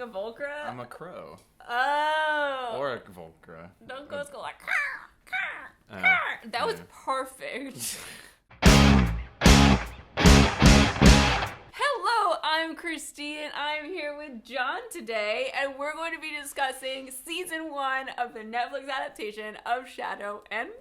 a Volcra? I'm a crow. Oh. Or a Volcra. Don't go like, that was perfect. Hello, I'm Christine. I'm here with John today, and we're going to be discussing season 1 of the Netflix adaptation of Shadow and Bone.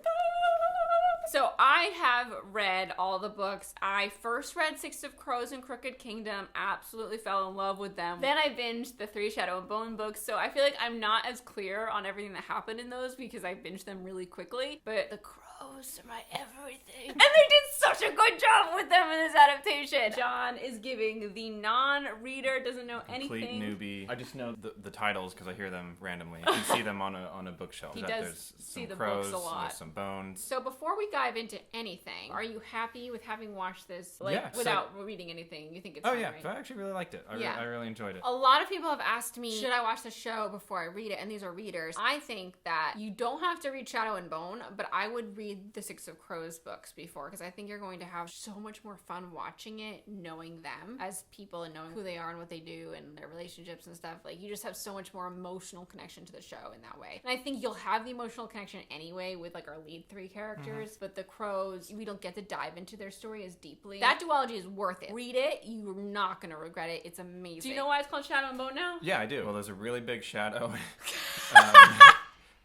So I have read all the books. I first read Six of Crows and Crooked Kingdom, absolutely fell in love with them. Then I binged the 3 Shadow and Bone books, so I feel like I'm not as clear on everything that happened in those because I binged them really quickly. But the crows are my everything. And they did such a good job with them in this adaptation. John is giving the non-reader, doesn't know Complete anything. newbie. I just know the titles because I hear them randomly. You can see them on a bookshelf. He There's does see some the crows, books a lot. There's some bones. So before we dive into anything, are you happy with having watched this, without reading anything? You think it's fine, right? I actually really liked it. I really enjoyed it. A lot of people have asked me, should I watch the show before I read it? And these are readers. I think that you don't have to read Shadow and Bone, but I would read the Six of Crows books before, because I think you're going to have so much more fun watching it, knowing them as people and knowing who they are and what they do and their relationships and stuff. Like, you just have so much more emotional connection to the show in that way. And I think you'll have the emotional connection anyway with like our lead 3 characters, but the crows, we don't get to dive into their story as deeply. That duology is worth it. Read it. You're not going to regret it. It's amazing. Do you know why it's called Shadow and Bone now? Yeah, I do. Well, there's a really big shadow.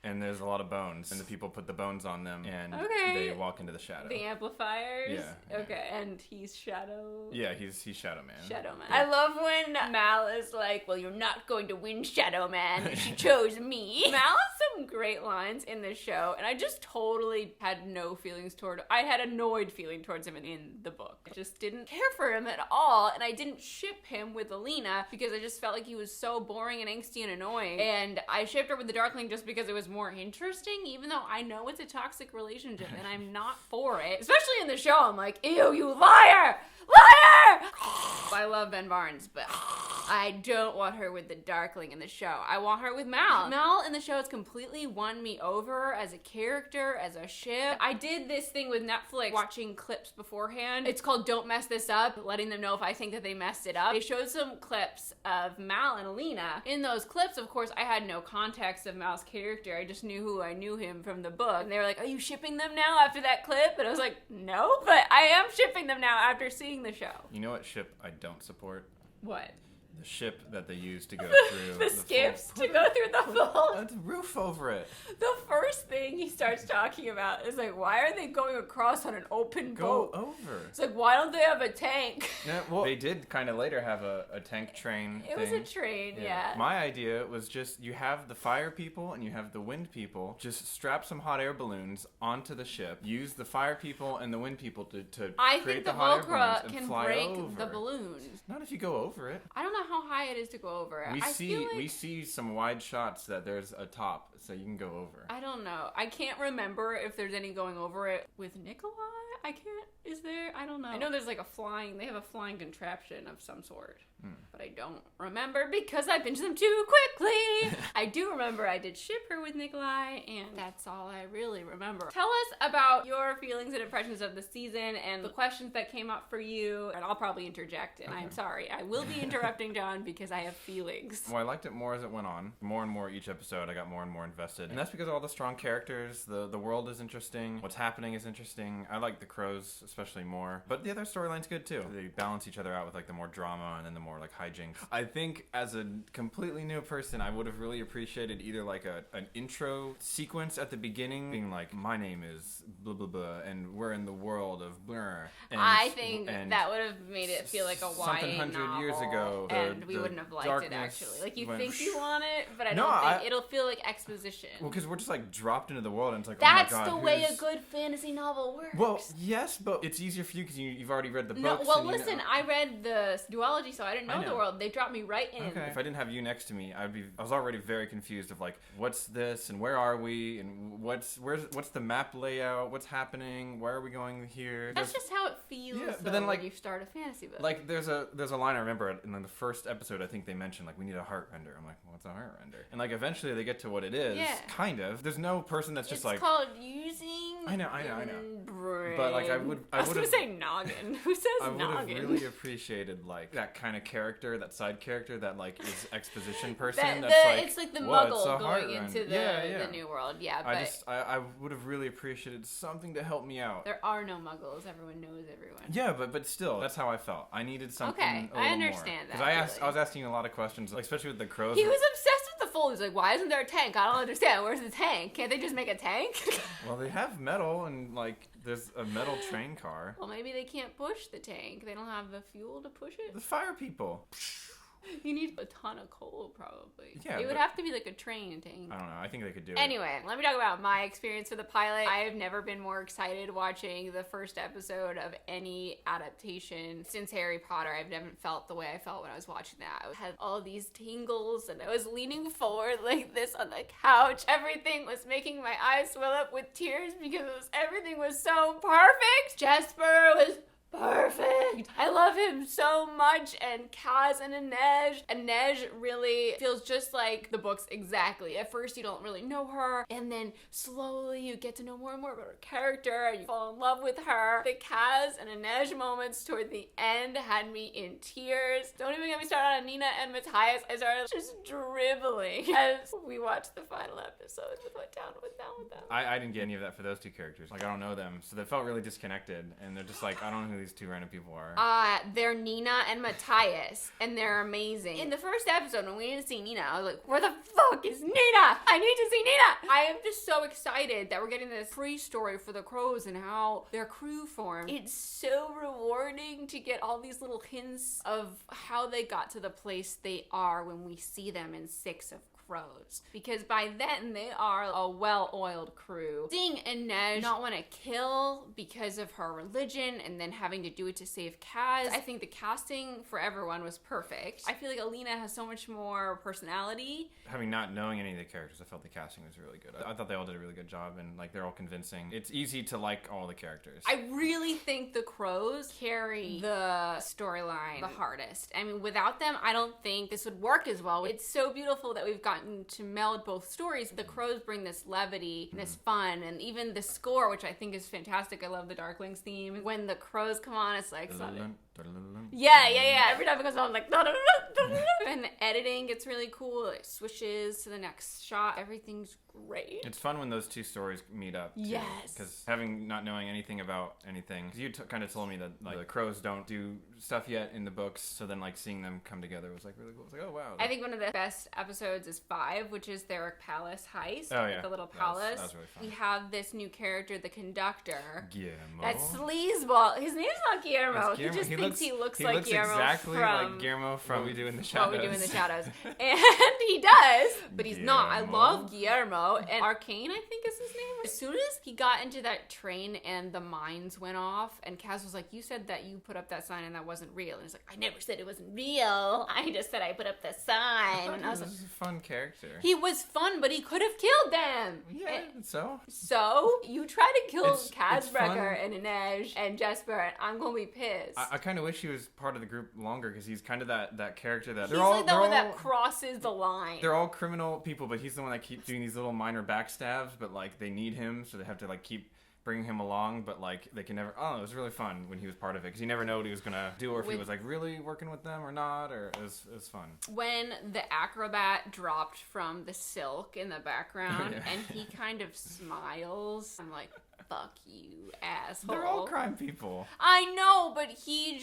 And there's a lot of bones, and the people put the bones on them, and they walk into the shadow. The amplifiers? Yeah. Okay, and he's Shadow? Yeah, he's Shadow Man. Shadow Man. Yeah. I love when Mal is like, well, you're not going to win, Shadow Man. She chose me. Mal has some great lines in this show, and I just totally had no feelings toward I had annoyed feeling towards him in the book. I just didn't care for him at all, and I didn't ship him with Alina because I just felt like he was so boring and angsty and annoying. And I shipped her with the Darkling just because it was more interesting, even though I know it's a toxic relationship and I'm not for it. Especially in the show, I'm like, ew, you liar! Liar! I love Ben Barnes, but I don't want her with the Darkling in the show. I want her with Mal. Mal in the show has completely won me over as a character, as a ship. I did this thing with Netflix, watching clips beforehand. It's called Don't Mess This Up, letting them know if I think that they messed it up. They showed some clips of Mal and Alina. In those clips, of course, I had no context of Mal's character. I just knew who I knew him from the book. And they were like, are you shipping them now after that clip? And I was like, no, but I am shipping them now after seeing the show. You know what ship I don't support? What? The ship that they use to go through the skips to go through the vault. That's a roof over it. The first thing he starts talking about is like, why are they going across on an open boat? Go over. It's like, why don't they have a tank? Yeah, well, they did kind of later have a tank train It was a train, yeah. My idea was just, you have the fire people and you have the wind people. Just strap some hot air balloons onto the ship. Use the fire people and the wind people to I create think the the hot air Volcra balloons and can fly break over. the balloons. Not if you go over it. I don't know how high it is to go over it. We see some wide shots that there's a top, so you can go over. I don't know. I can't remember if there's any going over it with Nikolai. I can't. Is there? I don't know. I know there's like they have a flying contraption of some sort. But I don't remember because I binged them too quickly. I do remember I did ship her with Nikolai, and that's all I really remember. Tell us about your feelings and impressions of the season and the questions that came up for you, and I'll probably interject, and I'm sorry. I will be interrupting John because I have feelings. Well, I liked it more as it went on. More and more each episode, I got more and more invested. And that's because of all the strong characters. The world is interesting. What's happening is interesting. I like the crows especially more. But the other storyline's good too. They balance each other out with like the more drama and then the more like hijinks. I think as a completely new person, I would have really appreciated either like an intro sequence at the beginning being like, my name is blah blah blah and we're in the world of blur. And, I think that would have made it feel like a YA something 100 years ago. And we wouldn't have liked it actually. Like you think you want it, but I No, don't think it'll feel like exposition. Well, because we're just like dropped into the world and it's like, that's oh my God, the way a good fantasy novel works. Well, yes, but it's easier for you because you've already read the books. No, well, listen, I read the duology, so I didn't know the world. They dropped me right in. Okay. If I didn't have you next to me, I was already very confused of like, what's this and where are we and what's the map layout? What's happening? Where are we going here? That's just how it feels. Yeah, but then like when you start a fantasy book. Like there's a line I remember in the first episode. I think they mentioned like we need a heart render. I'm like, well, what's a heart render? And like eventually they get to what it is. Yeah. Kind of. There's no person that's just it's like. It's called using. I know. Brain. But like I was gonna say noggin. Who says noggin? I would have really appreciated like that kind of character, that side character that like is exposition person. It's like the muggle going into the new world. Yeah, but I would have really appreciated something to help me out. There are no muggles. Everyone knows everyone. Yeah, but still, that's how I felt. I needed something. Okay, I understand that. Because I was asking a lot of questions, like, especially with the crows. He was obsessed with the fold. He's like, why isn't there a tank? I don't understand. Where's the tank? Can't they just make a tank? Well, they have metal, and like there's a metal train car. Well, maybe they can't push the tank. They don't have the fuel to push it. The fire people. You need a ton of coal, probably. Yeah, it would have to be like a train tank. I don't know. I think they could do it. Anyway, let me talk about my experience with the pilot. I have never been more excited watching the first episode of any adaptation since Harry Potter. I've never felt the way I felt when I was watching that. I had all these tingles, and I was leaning forward like this on the couch. Everything was making my eyes swell up with tears because everything was so perfect. Jasper was perfect. I love him so much. And Kaz and Inej really feels just like the books exactly. At first you don't really know her, and then slowly you get to know more and more about her character, and you fall in love with her. The Kaz and Inej moments toward the end had me in tears. Don't even get me started on Nina and Matthias. I started just dribbling as we watched the final episode with what down with them. I didn't get any of that for those two characters. Like, I don't know them, so they felt really disconnected, and they're just like, I don't know who these two random people are. They're Nina and Matthias, and they're amazing. In the first episode, when we didn't see Nina, I was like, where the fuck is Nina? I need to see Nina! I am just so excited that we're getting this pre-story for the crows and how their crew formed. It's so rewarding to get all these little hints of how they got to the place they are when we see them in 6 of Crows, because by then they are a well-oiled crew. Seeing Inej not want to kill because of her religion and then having to do it to save Kaz, I think the casting for everyone was perfect. I feel like Alina has so much more personality. Having not knowing any of the characters, I felt the casting was really good. I thought they all did a really good job, and like they're all convincing. It's easy to like all the characters. I really think the crows carry the storyline the hardest. I mean, without them, I don't think this would work as well. It's so beautiful that we've gotten to meld both stories. The crows bring this levity and this fun, and even the score, which I think is fantastic. I love the Darkling's theme. When the crows come on, it's like yeah. Every time it comes on, I'm like and the editing gets really cool. It switches to the next shot. Everything's great. It's fun when those two stories meet up too, yes, because not knowing anything about anything, you kind of told me that like the crows don't do stuff yet in the books, so then like seeing them come together was like really cool. It's like, oh wow. I think one of the best episodes is 5, which is their palace heist. Oh yeah, the little palace. That was really fun. We have this new character, the conductor. Guillermo. That sleazeball. His name's not Guillermo. He just thinks he looks like Guillermo exactly from like Guillermo from What We Do in the Shadows. What We Do in the Shadows. And he does, but he's not. I love Guillermo. And Arcane, I think is his name. As soon as he got into that train and the mines went off, and Kaz was like, you said that you put up that sign and that wasn't real. And he's like, I never said it wasn't real. I just said I put up the sign. And I was like, this is a fun character. He was fun, but he could have killed them. Yeah, so? So? You try to kill Kazbrecker and Inej and Jesper, and I'm going to be pissed. I kind of wish he was part of the group longer, because he's kind of that character that... He's like the one that crosses the line. They're all criminal people, but he's the one that keeps doing these little minor backstabs, but like they need him, so they have to like keep bringing him along, but like they can never... Oh, it was really fun when he was part of it, because you never know what he was going to do, or if he was like really working with them or not, or it was fun. When the acrobat dropped from the silk in the background and he kind of smiles, I'm like, fuck you, asshole. They're all crime people. I know, but he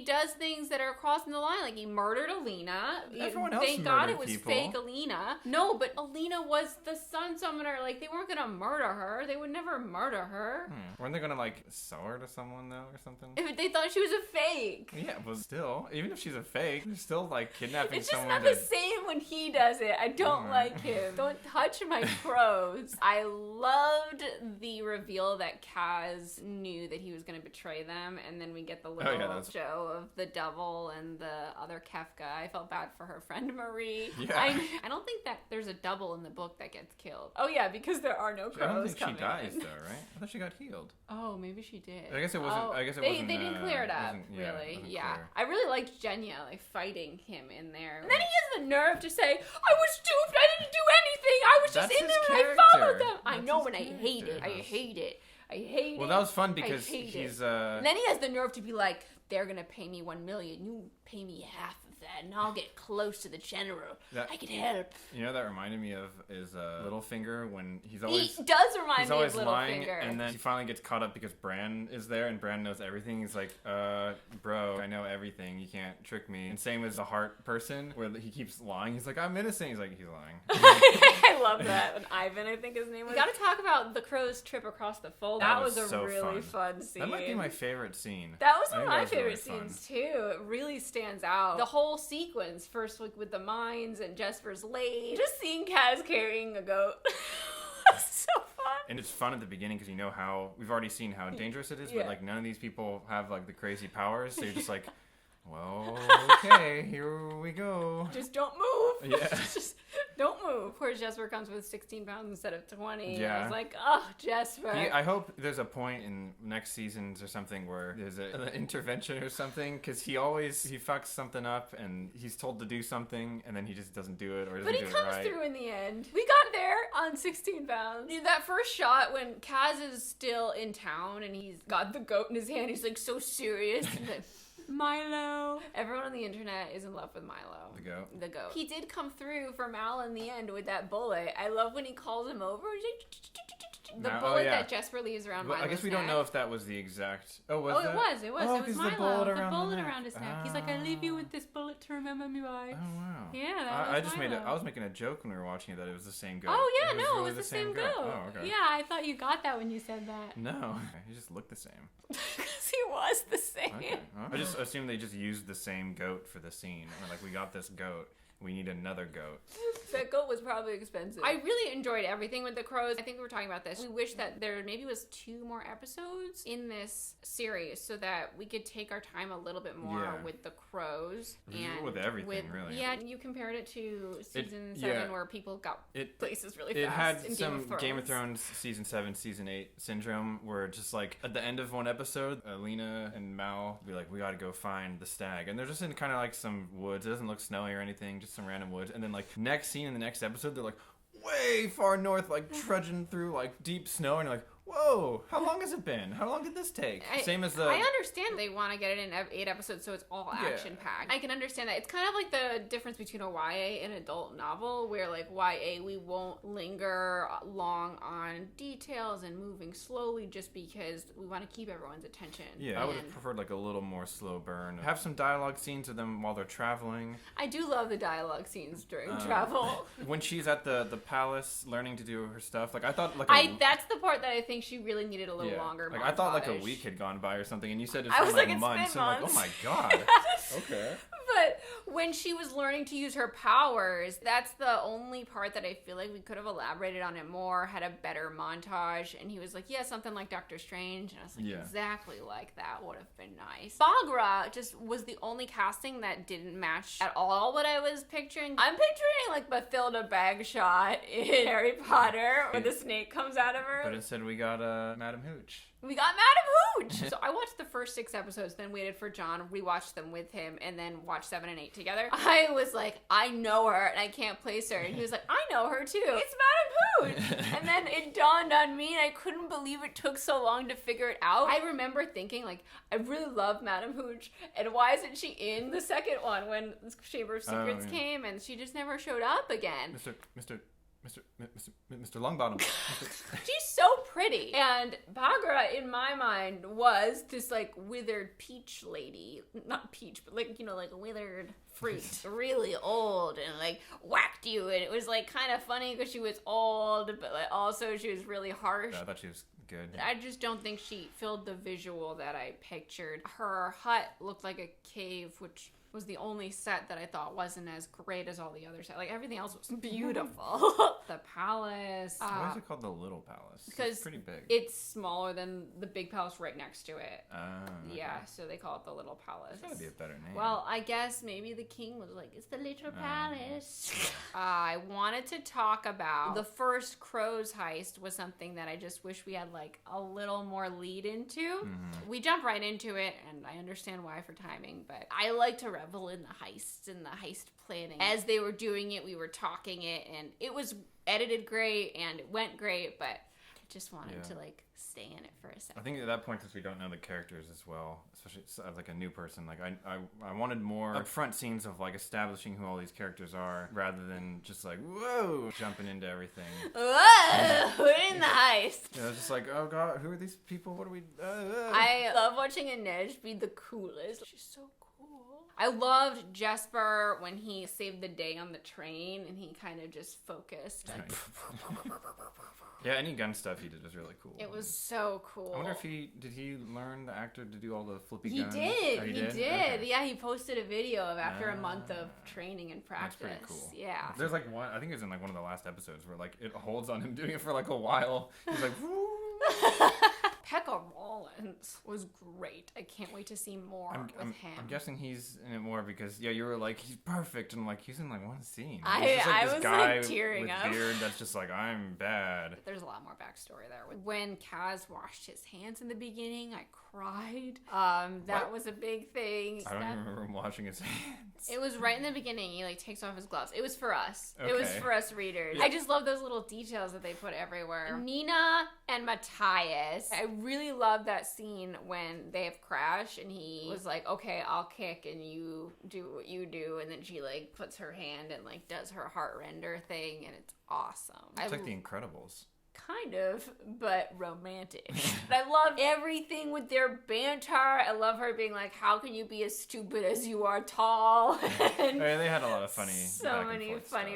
does things that are crossing the line. Like he murdered Alina. Everyone else Thank God it was people. fake Alina. No, but Alina was the sun summoner. Like they weren't gonna murder her. They would never murder her. Weren't they gonna like sell her to someone though, or something? If they thought she was a fake. Yeah, but still, even if she's a fake, they're still like kidnapping someone. It's just not the same when he does it. I don't like him. Don't touch my crows. I loved the reveal that Kaz knew that he was going to betray them, and then we get the little show of the devil and the other Kefka. I felt bad for her friend Marie. Yeah. I don't think that there's a double in the book that gets killed. Oh yeah, because there are no crows. I don't think coming she dies in. though, right? I thought she got healed. Oh, maybe she did. I guess it wasn't. I guess it wasn't. They didn't clear it up, really. Yeah, I really liked Genya like fighting him in there, and then he has the nerve to say, "I was duped. I didn't do anything. I was just in there and I followed them." I know, and I hate it. I hate it. I hate it. Well, that was fun I because hate he's... it. And then he has the nerve to be like, they're going to pay me $1 million. You pay me half of that, and I'll get close to the general. I can help. You know, that reminded me of is Littlefinger when he's always... He does remind he's me always of lying, Littlefinger. and then he finally gets caught up because Bran is there, and Bran knows everything. He's like, bro, I know everything. You can't trick me. And same as the heart person, where he keeps lying. He's like, I'm innocent. He's like, he's lying. I love that. And Ivan, I think his name was. We gotta talk about the crow's trip across the fold. That was a so really fun scene. That might be my favorite scene. That was one of my really favorite scenes too. It really stands out. The whole sequence, first with the mines and Jesper's late. Just seeing Kaz carrying a goat. So fun. And it's fun at the beginning because you know how we've already seen how dangerous it is, but like none of these people have like the crazy powers. So you're just like, well, okay, here we go. Just don't move. Yeah. Just don't move. Poor Jesper comes with 16 pounds instead of 20. Yeah. I was like, oh, Jesper. I hope there's a point in next seasons or something where there's an intervention or something, because he fucks something up and he's told to do something and then he just doesn't do it or doesn't do it right. But he comes through in the end. We got there on 16 pounds. That first shot when Kaz is still in town and he's got the goat in his hand, he's like so serious. Milo. Everyone on the internet is in love with Milo. The goat. He did come through for Mal in the end with that bullet. I love when he calls him over. The bullet that Jesper leaves around Milo's I guess we don't know if that was the exact... It was Milo. The bullet around his neck. He's like, I leave you with this bullet to remember me by. Oh, wow. Yeah, I was making a joke when we were watching it that it was the same goat. Oh, yeah, it was the same goat. Oh, okay. Yeah, I thought you got that when you said that. No, he just looked the same. Because he was the same. Okay. I just assumed they just used the same goat for the scene. Or like, we got this goat. We need another goat. That goat was probably expensive. I really enjoyed everything with the crows. I think we were talking about this. We wish that there maybe was 2 more episodes in this series so that we could take our time a little bit more with the crows. And with everything, really. Yeah, you compared it to season 7 where people got places really fast. It had in some Game of Thrones season 7, season 8 syndrome where just like at the end of one episode, Alina and Mal be like, we gotta go find the stag. And they're just in kind of like some woods. It doesn't look snowy or anything, just some random woods. And then like next scene in the next episode, they're like way far north, like trudging through like deep snow, and you're like, whoa, how long has it been? How long did this take? Same as I understand they want to get it in 8 episodes so it's all action-packed. I can understand that. It's kind of like the difference between a YA and adult novel, where like YA, we won't linger long on details and moving slowly just because we want to keep everyone's attention. Yeah, I would have preferred like a little more slow burn. Have some dialogue scenes with them while they're traveling. I do love the dialogue scenes during travel. When she's at the palace learning to do her stuff, like I thought like that's the part that I think she really needed a little longer. Like I thought like a week had gone by or something, and you said it's been like months. So I'm like, oh my god. Okay. But when she was learning to use her powers, that's the only part that I feel like we could have elaborated on it more, had a better montage. And he was like, yeah, something like Doctor Strange. And I was like, exactly like that would have been nice. Baghra just was the only casting that didn't match at all what I was picturing. I'm picturing like Mathilda Bagshot in Harry Potter, where the snake comes out of her. But instead we got Madam Hooch. We got Madam Hooch! So I watched the first 6 episodes, then waited for John, rewatched them with him, and then watched 7 and 8 together. I was like, I know her, and I can't place her. And he was like, I know her too. It's Madam Hooch! And then it dawned on me, and I couldn't believe it took so long to figure it out. I remember thinking, like, I really love Madam Hooch, and why isn't she in the second one when Chamber of Secrets came, and she just never showed up again? Mr. Longbottom. She's so pretty. And Baghra, in my mind, was this like withered peach lady. Not peach, but like, you know, like a withered fruit. Really old and like whacked you. And it was like kind of funny because she was old, but like also she was really harsh. I thought she was good. I just don't think she filled the visual that I pictured. Her hut looked like a cave, which was the only set that I thought wasn't as great as all the other sets. Like, everything else was beautiful. The palace. Why is it called the Little Palace? Because it's pretty big. It's smaller than the big palace right next to it. Okay. Yeah, so they call it the Little Palace. It's gotta be a better name. Well, I guess maybe the king was like, it's the Little Palace. I wanted to talk about the first Crows heist was something that I just wish we had like a little more lead into. Mm-hmm. We jump right into it, and I understand why for timing, but I like to revel in the heists and the heist planning. As they were doing it, we were talking it, and it was edited great and it went great, but just wanted to like stay in it for a second. I think at that point, since we don't know the characters as well, especially as like a new person, like I wanted more upfront scenes of like establishing who all these characters are, rather than just like whoa, jumping into everything. Whoa, we're in the heist. You know, just like, oh god, who are these people? What are we? I love watching Inej be the coolest. She's so cool. I loved Jesper when he saved the day on the train and he kind of just focused. Right. Yeah, any gun stuff he did was really cool. It was so cool. I wonder if did he learn, the actor, to do all the flippy he guns? Did. Oh, he did. Okay. Yeah, he posted a video of after a month of training and practice. That's pretty cool. Yeah. There's like one, I think it was in like one of the last episodes where like it holds on him doing it for like a while. He's like, woo. Pekka Rollins was great. I can't wait to see more with him. I'm guessing he's in it more because you were like, he's perfect, and like he's in like one scene. I was like tearing up. Beard that's just like, I'm bad. There's a lot more backstory there. When Kaz washed his hands in the beginning, I cried. That was a big thing. I don't even remember him washing his hands. It was right in the beginning. He like takes off his gloves. It was for us. Okay. It was for us readers. Yeah. I just love those little details that they put everywhere. Nina and Matthias. I really love that scene when they have Crash and he was like, okay, I'll kick and you do what you do. And then she like puts her hand and like does her heart render thing and it's awesome. It's like The Incredibles. Kind of, but romantic. I love everything with their banter. I love her being like, how can you be as stupid as you are tall? And they had a lot of funny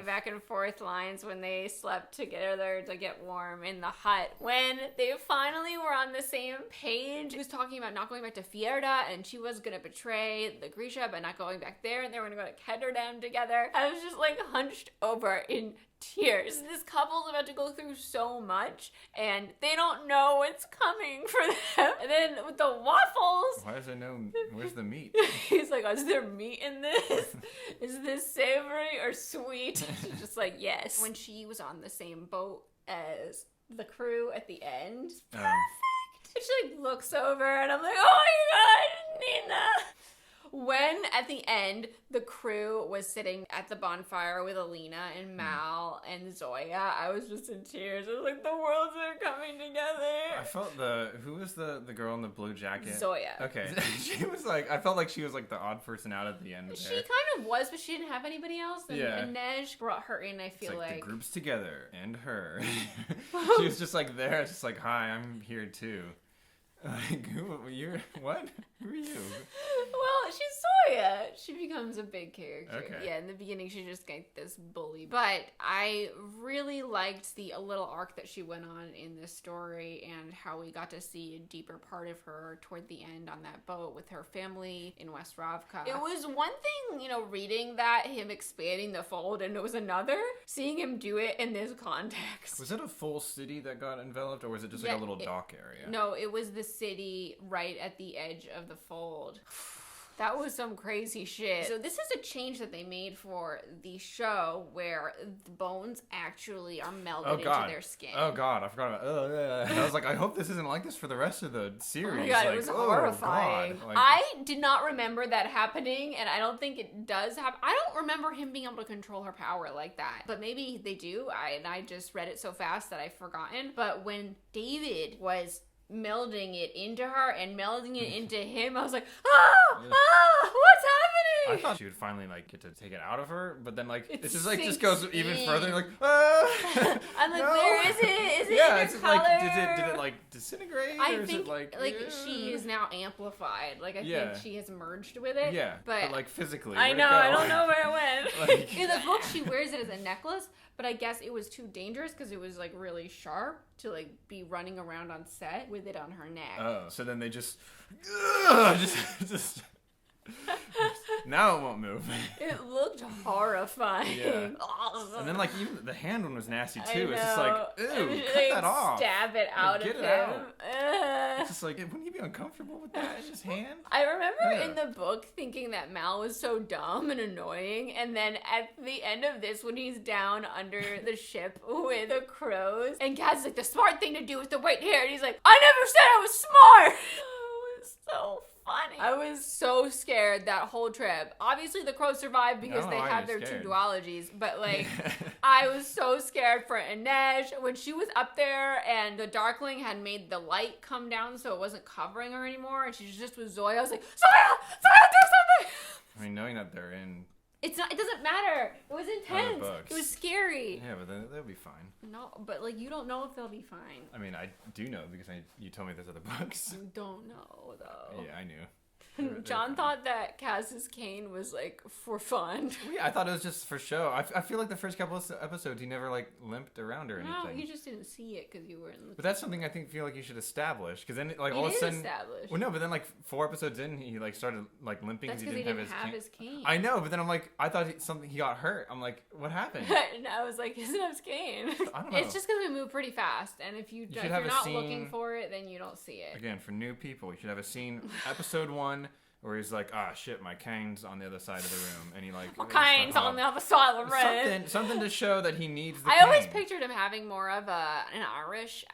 back and forth lines when they slept together to get warm in the hut. When they finally were on the same page, he was talking about not going back to Fjerda and she was going to betray the Grisha but not going back there and they were going to go to Ketterdam together. I was just like hunched over in tears. This couple's about to go through so much and they don't know what's coming for them. And then with the waffles, why is there no, where's the meat? He's like, is there meat in this? Is this savory or sweet? She's just like, yes. When she was on the same boat as the crew at the end, perfect. And she like looks over and I'm like, oh my god, Nina. When, at the end, the crew was sitting at the bonfire with Alina and Mal and Zoya, I was just in tears. I was like, the worlds are coming together. I felt who was the girl in the blue jacket? Zoya. Okay. She was like, I felt like she was like the odd person out at the end there. She kind of was, but she didn't have anybody else. And Nej brought her in, I feel like. The group's together, and her. She was just like there, just like, hi, I'm here too. Like, what? Who are you? Well, she's Zoya. She becomes a big character. Okay. Yeah, in the beginning, she's just like this bully. But I really liked the little arc that she went on in this story and how we got to see a deeper part of her toward the end on that boat with her family in West Ravka. It was one thing, reading that, him expanding the fold, and it was another, seeing him do it in this context. Was it a full city that got enveloped, or was it just like a little dock area? No, it was the city right at the edge of the fold. That was some crazy shit. So this is a change that they made for the show where the bones actually are melded into their skin. Oh god, I forgot about I was like, I hope this isn't like this for the rest of the series. Oh my god, it was horrifying. God. I did not remember that happening, and I don't think it does happen. I don't remember him being able to control her power like that. But maybe they do. I just read it so fast that I've forgotten. But when David was melding it into her and melding it into him, I was like, what's happening? I thought she would finally like get to take it out of her, but then like it just goes even further. Like, I'm like, no. Where is it? Is it in her color? Like, did it like disintegrate? I think she is now amplified. Like I think she has merged with it. Yeah, but like physically. I know. I don't know where it went. In the book, she wears it as a necklace, but I guess it was too dangerous because it was like really sharp to like be running around on set with it on her neck. Oh, so then they just now it won't move. It looked horrifying. Yeah. And then like even the hand one was nasty too. It's just like, ew, cut that off. Stab it out of him. It's just like, wouldn't you be uncomfortable with that in his hand? I remember in the book thinking that Mal was so dumb and annoying, and then at the end of this, when he's down under the ship with the crows, and Kaz's like, the smart thing to do is to wait here, and he's like, I never said I was smart. Oh, it's so funny. I was so scared that whole trip. Obviously, the crows survived because they have their two duologies, but like, I was so scared for Inej when she was up there and the Darkling had made the light come down so it wasn't covering her anymore, and she just was Zoya. I was like, Zoya, do something! I mean, knowing that they're in... It doesn't matter. It was intense. It was scary. Yeah, but then they'll be fine. No, but like you don't know if they'll be fine. I mean, I do know because you told me there's other books. You don't know though. Yeah, I knew. John thought that Cass's cane was like for fun. Yeah, I thought it was just for show. I feel like the first couple of episodes he never like limped around or anything. No, you just didn't see it because you weren't looking. But that's something I feel like you should establish, because then like all of a sudden. Established. Well, no, but then like 4 episodes in, he like started like limping because he didn't have his cane. I know, but then I'm like, I thought he got hurt. I'm like, what happened? And I was like, he doesn't have his cane. I don't know. It's just because we move pretty fast, and if you're not looking for it, then you don't see it. Again, for new people, you should have a scene, episode 1. Where he's like, shit, my cane's on the other side of the room. And he like... My cane's on the other side of the room. Something to show that he needs the cane. I always pictured him having more of an Irish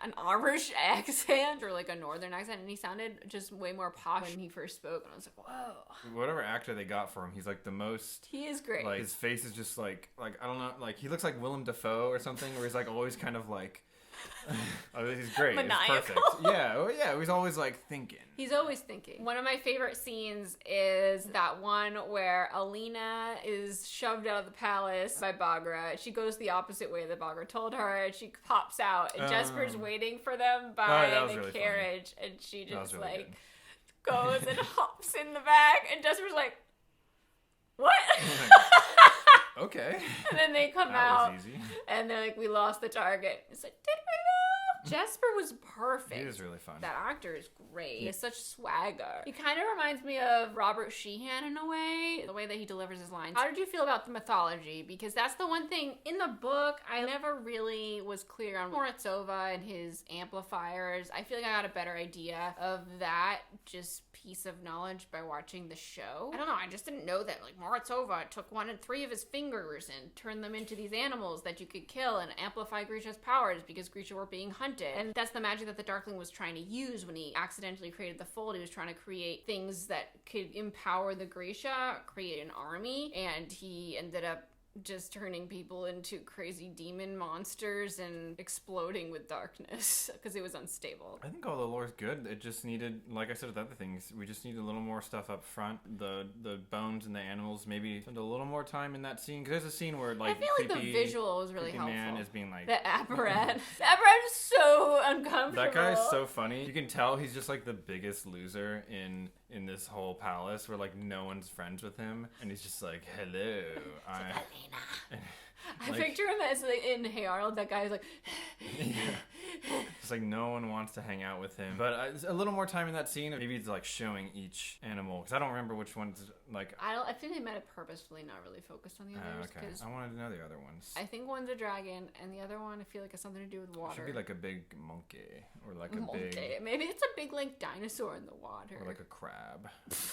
accent or like a northern accent. And he sounded just way more posh when he first spoke. And I was like, whoa. Whatever actor they got for him, he's like the most... He is great. Like, his face is just like, I don't know, like he looks like Willem Dafoe or something, where he's like always kind of like... he's great. Maniacal. It's perfect. Yeah, he's always like thinking. He's always thinking. One of my favorite scenes is that one where Alina is shoved out of the palace by Baghra. She goes the opposite way that Baghra told her, and she pops out, and Jesper's waiting for them by the really carriage, funny. And she just really goes and hops in the back, and Jesper's like, what? Okay. And then they come out, and they're like, we lost the target. It's like, did we know? Jesper was perfect. He is really fun. That actor is great. He has such swagger. He kind of reminds me of Robert Sheehan in a way, the way that he delivers his lines. How did you feel about the mythology? Because that's the one thing in the book I never really was clear on. Morozova and his amplifiers. I feel like I got a better idea of that just piece of knowledge by watching the show. I don't know. I just didn't know that like Morozova took 1 and 3 of his fingers and turned them into these animals that you could kill and amplify Grisha's powers because Grisha were being hunted. And that's the magic that the Darkling was trying to use when he accidentally created the Fold. He was trying to create things that could empower the Grisha, create an army, and he ended up just turning people into crazy demon monsters and exploding with darkness because it was unstable. I think all the lore's good. It just needed, like I said with other things, we just needed a little more stuff up front. The bones and the animals, maybe spend a little more time in that scene, because there's a scene where like I feel like the visual was really helpful. Man is being like the apparatus. The apparatus is so uncomfortable. That guy's so funny. You can tell he's just like the biggest loser in this whole palace, where like no one's friends with him, and he's just like, hello, Alina. I picture him as like, in Hey Arnold, that guy's like it's like no one wants to hang out with him. But a little more time in that scene, maybe it's like showing each animal, because I don't remember which one's like... I think they might have purposefully not really focused on the others. Okay. I wanted to know the other ones. I think one's a dragon, and the other one I feel like has something to do with water. It should be like a big monkey, or like a big... Maybe it's a big like dinosaur in the water. Or like a crab.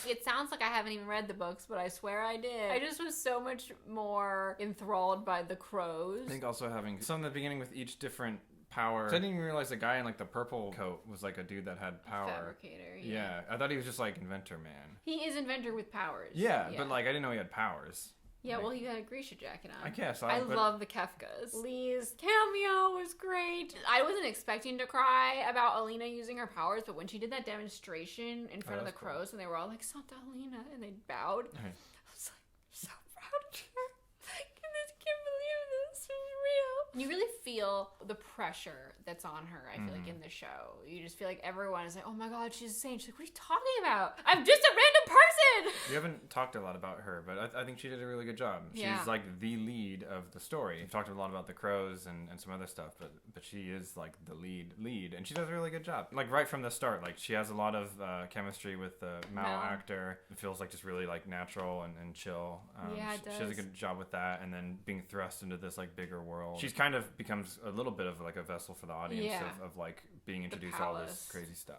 It sounds like I haven't even read the books, but I swear I did. I just was so much more enthralled by the crows. I think also having some in the beginning with each different power. I didn't even realize the guy in like the purple coat was like a dude that had power. Fabricator. Yeah, I thought he was just like Inventor Man. He is Inventor with powers. Yeah, but like I didn't know he had powers. Yeah, well, he had a Grisha jacket on. I guess. I love the Kefkas. Lee's cameo was great. I wasn't expecting to cry about Alina using her powers, but when she did that demonstration in front of the crows, and they were all like, Santa Alina, and they bowed, I was like, so proud of her. I can't believe this is real. You really feel the pressure that's on her, I feel like, in the show. You just feel like everyone is like, oh my god, she's a saint. She's like, what are you talking about? I'm just a random person! We haven't talked a lot about her, but I think she did a really good job. She's like the lead of the story. We've talked a lot about the crows and some other stuff, but she is like the lead, and she does a really good job. Like right from the start, like she has a lot of chemistry with the Mal actor. It feels like just really like natural and chill. It does. She does a good job with that, and then being thrust into this like bigger world. She's kind of becomes a little bit of like a vessel for the audience of like being introduced to all this crazy stuff.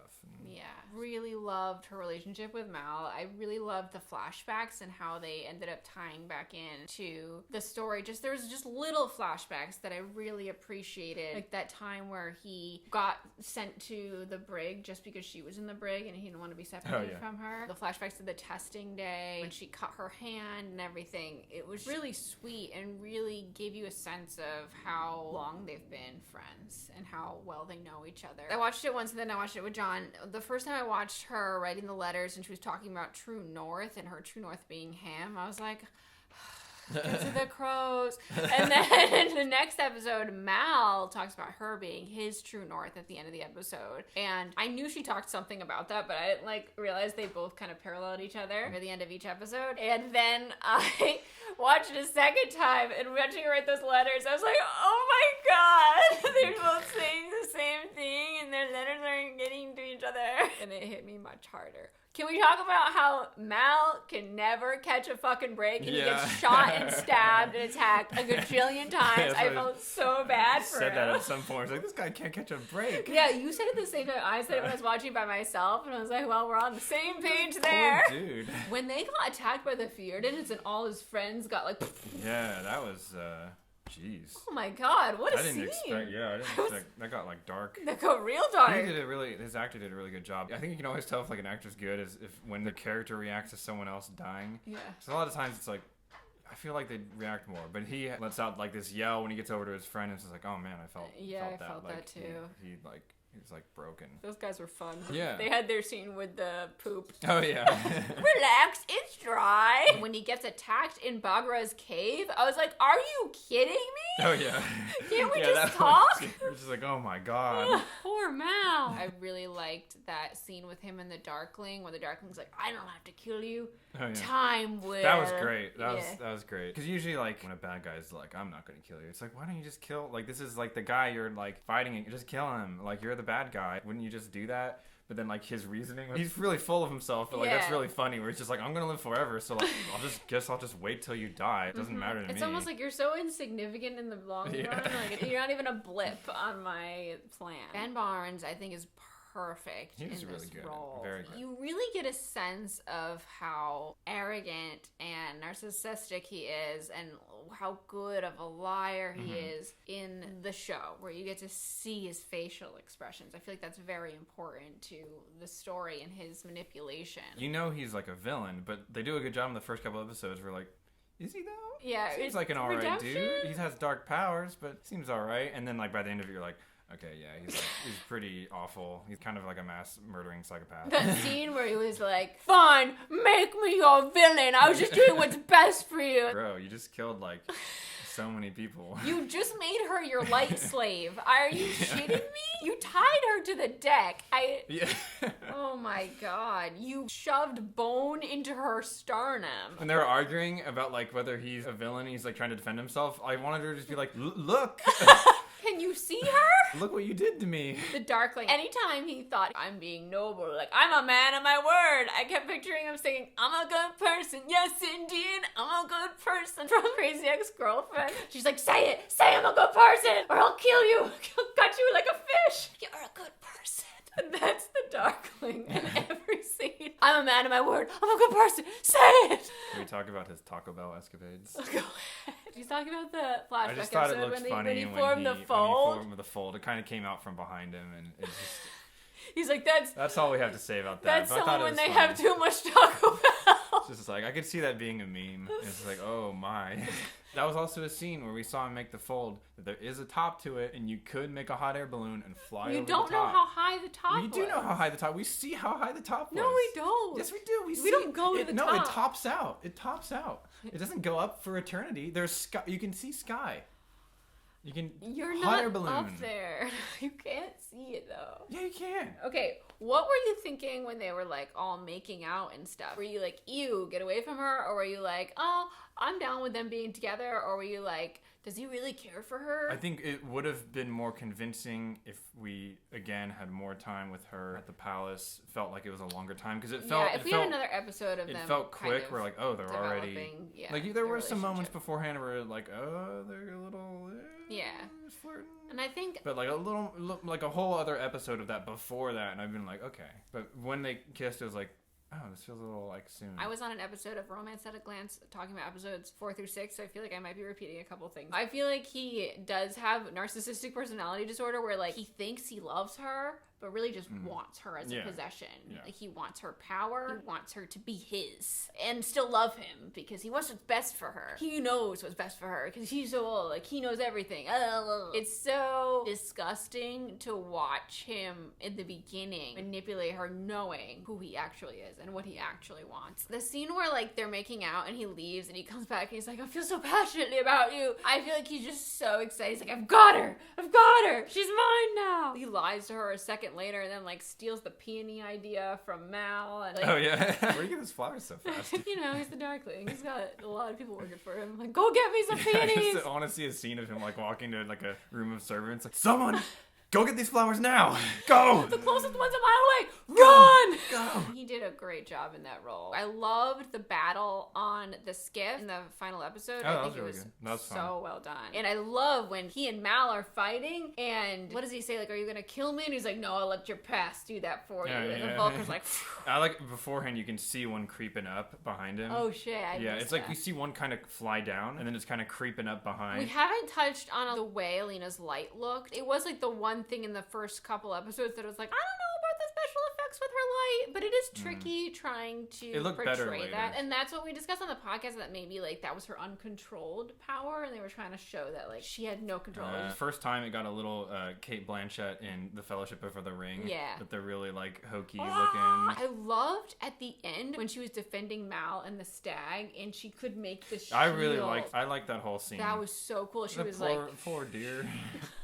Really loved her relationship with Mal. I really loved the flashbacks and how they ended up tying back in to the story. There was just little flashbacks that I really appreciated. Like that time where he got sent to the brig just because she was in the brig and he didn't want to be separated from her. The flashbacks of the testing day when she cut her hand and everything. It was really sweet and really gave you a sense of how long they've been friends and how well they know each other. I watched it once and then I watched it with John. The first time I watched her writing the letters and she was talking about true north and her true north being him, I was like, get to the crows. And then the next episode, Mal talks about her being his true north at the end of the episode. And I knew she talked something about that, but I didn't realize they both kind of paralleled each other at the end of each episode. And then I watched it a second time and watching her write those letters, I was like, oh my god, they're both saying the same thing and their letters aren't getting to each other. And it hit me much harder. Can we talk about how Mal can never catch a fucking break and he gets shot and stabbed and attacked a gajillion times? I felt so bad for him. Said that at some point. I was like, this guy can't catch a break. Yeah, you said it the same time I said it when I was watching by myself, and I was like, well, we're on the same page there. Poor dude. When they got attacked by the Fjordans and all his friends got Yeah, that was... Jeez. Oh my god, what a scene. I didn't expect, that got dark. That got real dark. His actor did a really good job. I think you can always tell if an actor's good is if when the character reacts to someone else dying. Yeah. So a lot of times it's I feel like they'd react more, but he lets out this yell when he gets over to his friend and it's just oh man, I felt that too. He was broken. Those guys were fun. Yeah. They had their scene with the poop. Oh yeah. Relax, it's dry. When he gets attacked in Baghra's cave, I was like, are you kidding me? Oh yeah. Can't we just talk? It was just oh my god. Poor Mal. I really liked that scene with him and the Darkling, where the Darkling's like, I don't have to kill you. Oh, yeah. Time will. That was great. That was great. Because usually, when a bad guy's I'm not going to kill you. It's why don't you just kill? This is the guy you're fighting. Just kill him. You're the bad guy. Wouldn't you just do that? But then his reasoning, he's really full of himself. But that's really funny. Where he's just I'm going to live forever. So I'll just wait till you die. It doesn't matter to me. It's almost you're so insignificant in the long run. You're not even a blip on my plan. Ben Barnes, I think, is perfect in this role. Very good. You really get a sense of how arrogant and narcissistic he is and how good of a liar he is in the show, where you get to see his facial expressions. I feel that's very important to the story and his manipulation. He's a villain, but they do a good job in the first couple episodes where is he though? Yeah. Seems like an alright dude. He has dark powers, but seems alright. And then by the end of it you're okay, yeah, he's pretty awful. He's kind of a mass murdering psychopath. That scene where he was fine, make me your villain. I was just doing what's best for you. Bro, you just killed so many people. You just made her your light slave. Are you shitting me? You tied her to the deck. Oh my god. You shoved bone into her sternum. When they were arguing about whether he's a villain, he's trying to defend himself, I wanted her to just be look. Can you see her? Look what you did to me. The Darkling. Anytime he thought, I'm being noble, I'm a man of my word, I kept picturing him saying, I'm a good person. Yes, indeed, I'm a good person. From Crazy Ex-Girlfriend. She's say I'm a good person, or I'll kill you. I'll cut you like a fish. You're a good person. And that's the Darkling in every scene. I'm a man of my word. I'm a good person. Say it. Can we talk about his Taco Bell escapades? Go ahead. He's talking about the flashback I just thought episode it looked funny when he formed the fold. When he formed the fold. It kind of came out from behind him, and it just... He's That's all we have to say about that. That's someone when they have too much Taco Bell. It's just I could see that being a meme. It's oh my. That was also a scene where we saw him make the fold. That there is a top to it, and you could make a hot air balloon and fly over the top. You don't know how high the top was. We do know how high the top. We see how high the top was. No, we don't. Yes, we do. We don't go to the top. No, it tops out. It tops out. It doesn't go up for eternity. There's sky. You can see sky. You can You're hot not air balloon. up there. You can't see it though. Yeah, you can. Okay, what were you thinking when they were all making out and stuff? Were you ew, get away from her? Or were you oh, I'm down with them being together? Or were you does he really care for her? I think it would have been more convincing if we, again, had more time with her at the palace. Felt like it was a longer time. Because it felt... Yeah, if we had another episode of them... It felt quick. We're they're already... Yeah, there were some moments beforehand where oh, they're a little... flirting. And I think... But a whole other episode of that before that, and I've been okay. But when they kissed, it was Oh, this feels a little like soon. I was on an episode of Romance at a Glance talking about episodes 4 through 6, so I feel like I might be repeating a couple things. I feel like he does have narcissistic personality disorder where like he thinks he loves her, but really just wants her as a possession. Yeah. Like he wants her power, he wants her to be his, and still love him because he wants what's best for her. He knows what's best for her because he's so old, like he knows everything. It's so disgusting to watch him in the beginning manipulate her knowing who he actually is and what he actually wants. The scene where like they're making out and he leaves and he comes back and he's like, I feel so passionately about you. I feel like he's just so excited. He's like, I've got her, she's mine now. He lies to her a second later and then like steals the peony idea from Mal and like, oh yeah. Where do you get those flowers so fast? You know, he's the Darkling. He's got a lot of people working for him. Like, go get me some peonies. I want to see a scene of him like walking to like a room of servants, like, someone go get these flowers now. Go. The closest one's a mile away. Run! Go. He did a great job in that role. I loved the battle on the skiff in the final episode. Oh, I that think was really it was good. That was so fun. well done. And I love when he and Mal are fighting and what does he say? Like, are you gonna kill me? And he's like, no, I'll let your past do that for you. And the Vulcan's like, phew. I like beforehand you can see one creeping up behind him. Oh shit, I yeah, missed it's like that. you see one kind of fly down and then it's kind of creeping up behind. We haven't touched on the way Alina's light looked. It was like the one thing in the first couple episodes that was like, I don't know about the special effects with her light, but it is tricky trying to It looked better portray later. that. And that's what we discussed on the podcast, that maybe like that was her uncontrolled power and they were trying to show that like she had no control. First time it got a little Kate Blanchett in The Fellowship of the Ring. Yeah. That they're really like hokey looking. I loved at the end when she was defending Mal and the stag and she could make the shield. I liked that whole scene. That was so cool. She was poor deer.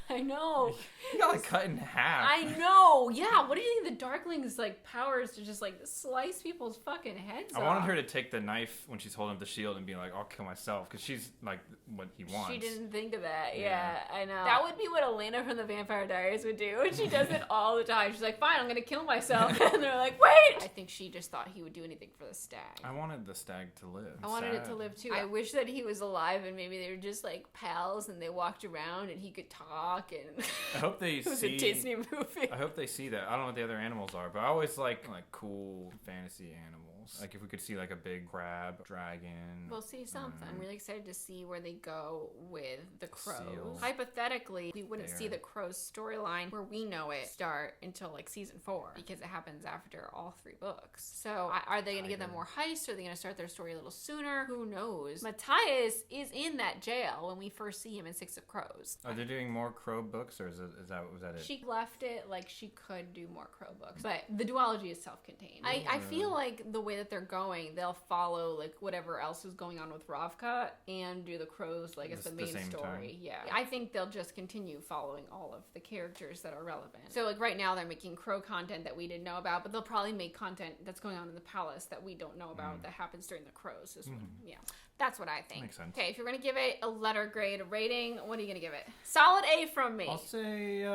I know. You got like cut in half. I know. Yeah. What do you think the Darkling's like powers to just like slice people's fucking heads off? I wanted her to take the knife when she's holding up the shield and be like, I'll kill myself, because she's like what he wants. She didn't think of that. Yeah, I know. That would be what Alina from the Vampire Diaries would do. And she does it all the time. She's like, fine, I'm going to kill myself. And they're like, wait. I think she just thought he would do anything for the stag. I wanted the stag to live. I wanted it to live too. I wish that he was alive and maybe they were just like pals and they walked around and he could talk and I hope they it was see a Disney movie. I hope they see that. I don't know what the other animals are, but I always like cool fantasy animals. Like if we could see like a big crab, dragon. We'll see something. I'm really excited to see where they go with the crows. Seal. Hypothetically, we wouldn't see the crows storyline where we know it start until like season 4 because it happens after all 3 books. So are they going to give them more heist? Are they going to start their story a little sooner? Who knows? Matthias is in that jail when we first see him in 6 of Crows. Are they doing more crow books, or was that it? She left it like she could do more crow books, but the duology is self-contained. I feel like the way that they're going, they'll follow like whatever else is going on with Ravka and do the crows like as the main same story. time. Yeah, I think they'll just continue following all of the characters that are relevant. So like right now they're making crow content that we didn't know about, but they'll probably make content that's going on in the palace that we don't know about that happens during the crows. Yeah, that's what I think. Makes sense. Okay, if you're gonna give it a letter grade, a rating, what are you gonna give it? Solid A from me. I'll say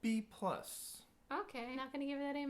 B+. Okay, not gonna give it A-.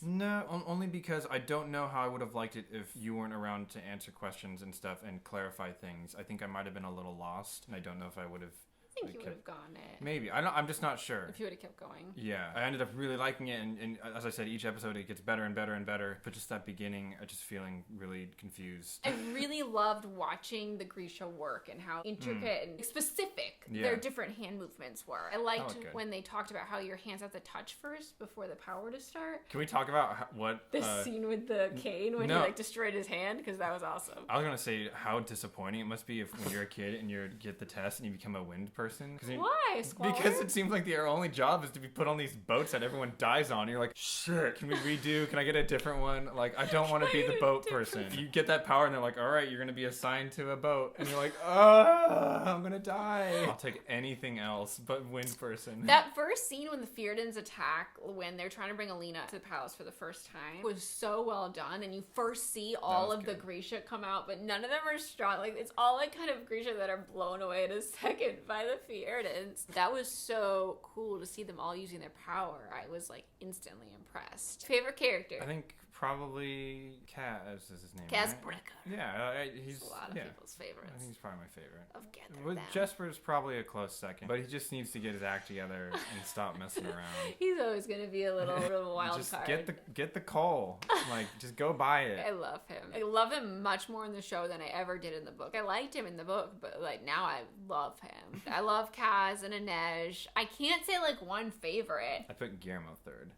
No, only because I don't know how I would have liked it if you weren't around to answer questions and stuff and clarify things. I think I might have been a little lost, and I don't know if I would have. I think you would have gone it. Maybe. I'm just not sure. If you would have kept going. Yeah. I ended up really liking it, and as I said, each episode it gets better and better and better. But just that beginning, I just feeling really confused. I really loved watching the Grisha work and how intricate and specific their different hand movements were. I liked when they talked about how your hands have to touch first before the power to start. Can we talk about what... The scene with the cane when he like destroyed his hand? Because that was awesome. I was going to say how disappointing it must be if when you're a kid and you get the test and you become a wind person. Why? Squaller? Because it seems like their only job is to be put on these boats that everyone dies on. You're like, shit, can we redo? Can I get a different one? Like, I don't want to be the boat person. You get that power and they're like, all right, you're going to be assigned to a boat. And you're like, I'm going to die. I'll take anything else but wind person. That first scene when the Fërdans attack, when they're trying to bring Alina to the palace for the first time, was so well done. And you first see all of the Grisha come out, but none of them are strong. Like, it's all like kind of Grisha that are blown away in a second by the Fërdans. That was so cool to see them all using their power. I was like instantly impressed. Favorite character? I think probably Kaz is his name. Kaz right? Bricker. Yeah, he's a lot of people's favorites. I think he's probably my favorite. Of Gather With Them. Jesper's probably a close second, but he just needs to get his act together and stop messing around. He's always gonna be a little wild just card. get the coal. Like, just go buy it. I love him. I love him much more in the show than I ever did in the book. I liked him in the book, but like now I love him. I love Kaz and Inej. I can't say like one favorite. I put Guillermo third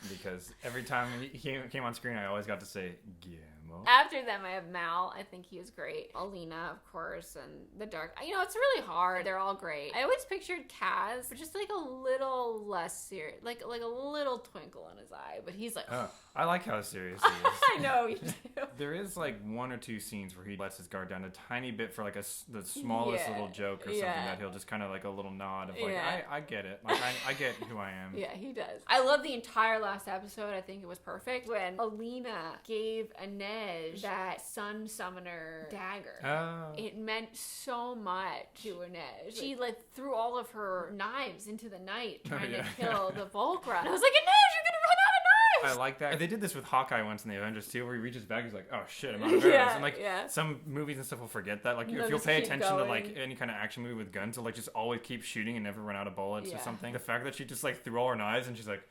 because every time he came on screen, I always got to say Guillermo. After them, I have Mal. I think he was great. Alina, of course, and the Dark. You know, it's really hard. They're all great. I always pictured Kaz, but just like a little less serious, like a little twinkle in his eye. But he's like, I like how serious he is. I know you do. There is like one or two scenes where he lets his guard down a tiny bit for like the smallest little joke or something that he'll just kind of like a little nod of like, I get it. Like, I get who I am. Yeah, he does. I love the entire last episode. I think it was perfect when Alina gave Inej that sun summoner dagger. Oh. It meant so much to Inej. She like threw all of her knives into the night trying to kill the Volcra. And I was like, Inej, you're gonna run out of knives! I like that. They did this with Hawkeye once in the Avengers too, where he reaches back, he's like, "Oh shit, I'm out of arrows." And like some movies and stuff will forget that. Like if you'll pay attention to like any kind of action movie with guns, they'll like just always keep shooting and never run out of bullets or something. The fact that she just like threw all her knives and she's like,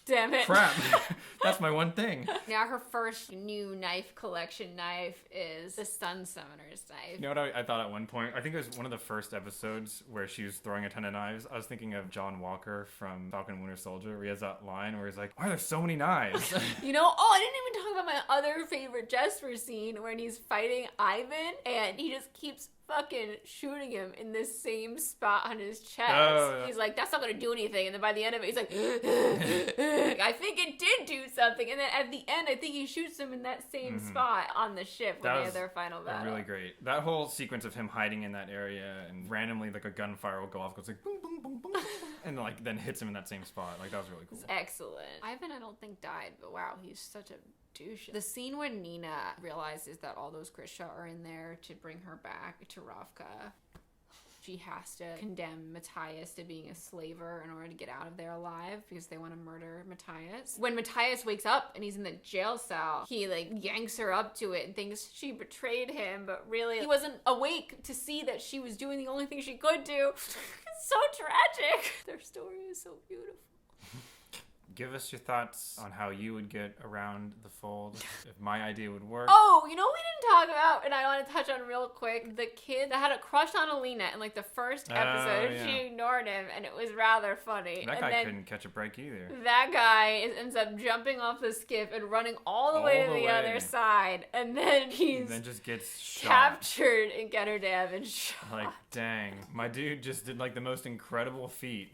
damn it. Crap. That's my one thing. Now her first new knife collection knife is the Sun Summoner's knife. You know what I thought at one point? I think it was one of the first episodes where she was throwing a ton of knives. I was thinking of John Walker from Falcon Winter Soldier, where he has that line where he's like, why are there so many knives? You know, I didn't even talk about my other favorite Jesper scene when he's fighting Ivan and he just keeps fucking shooting him in this same spot on his chest. He's like, that's not gonna do anything. And then by the end of it, he's like, I think it did do something. And then at the end, I think he shoots him in that same spot on the ship when they have their final battle. Really great. That whole sequence of him hiding in that area and randomly like a gunfire will go off, goes like boom, boom, boom, boom, boom, and like then hits him in that same spot. Like that was really cool. Excellent. Ivan, I don't think died, but wow, he's such a douche. The scene when Nina realizes that all those Grisha are in there to bring her back to Ravka. She has to condemn Matthias to being a slaver in order to get out of there alive because they want to murder Matthias. When Matthias wakes up and he's in the jail cell, he like yanks her up to it and thinks she betrayed him, but really he wasn't awake to see that she was doing the only thing she could do. It's so tragic. Their story is so beautiful. Give us your thoughts on how you would get around the fold, if my idea would work. Oh, you know what we didn't talk about, and I want to touch on real quick? The kid that had a crush on Alina in like the first episode, she ignored him, and it was rather funny. That guy couldn't catch a break either. That guy ends up jumping off the skiff and running all the way to the other side, and then just gets shot. Captured in Getterdam and shot. Like, dang. My dude just did like the most incredible feat.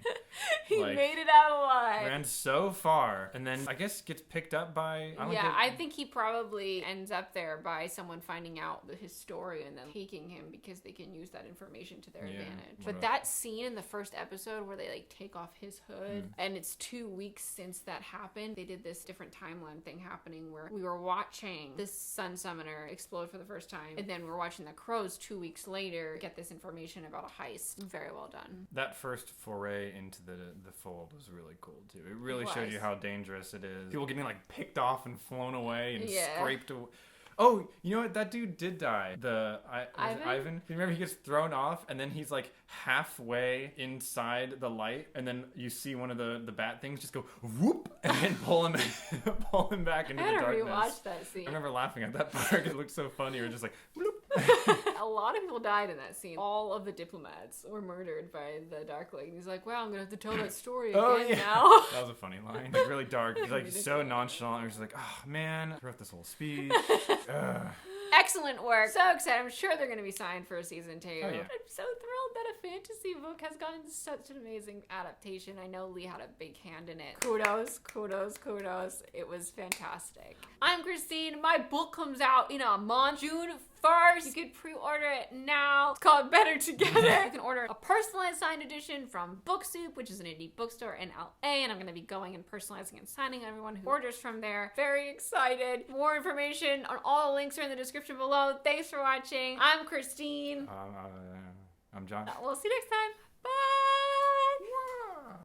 He made it out alive. Ran so far, and then I guess gets picked up by... I think he probably ends up there by someone finding out his story and then taking him because they can use that information to their advantage. But that scene in the first episode where they like take off his hood, and it's 2 weeks since that happened, they did this different timeline thing happening where we were watching this Sun Summoner explode for the first time, and then we're watching the Crows 2 weeks later get this information about a heist. Very well done. That first foray into the fold was really cool too. It really showed you how dangerous it is. People getting like picked off and flown away and scraped away. Oh, you know what? That dude did die. Ivan? You remember he gets thrown off and then he's like halfway inside the light and then you see one of the bat things just go whoop and then pull him back into the darkness. I had to rewatch that scene. I remember laughing at that part because it looked so funny. It was just like bloop. A lot of people died in that scene. All of the diplomats were murdered by the Darkling. He's like, wow, I'm gonna have to tell that story again now. That was a funny line. Like really dark. He's like so nonchalant. He's like, oh man, I wrote this whole speech. Excellent work. So excited. I'm sure they're going to be signed for a season 2. Oh, yeah. I'm so thrilled that a fantasy book has gotten such an amazing adaptation. I know Lee had a big hand in it. Kudos, kudos, kudos. It was fantastic. I'm Christine. My book comes out in a month, June 1st. You can pre-order it now. It's called Better Together. You can order a personalized signed edition from Book Soup, which is an indie bookstore in LA, and I'm going to be going and personalizing and signing everyone who orders from there. Very excited. More information on all the links are in the description below. Thanks for watching. I'm Christine. I'm John. We'll see you next time.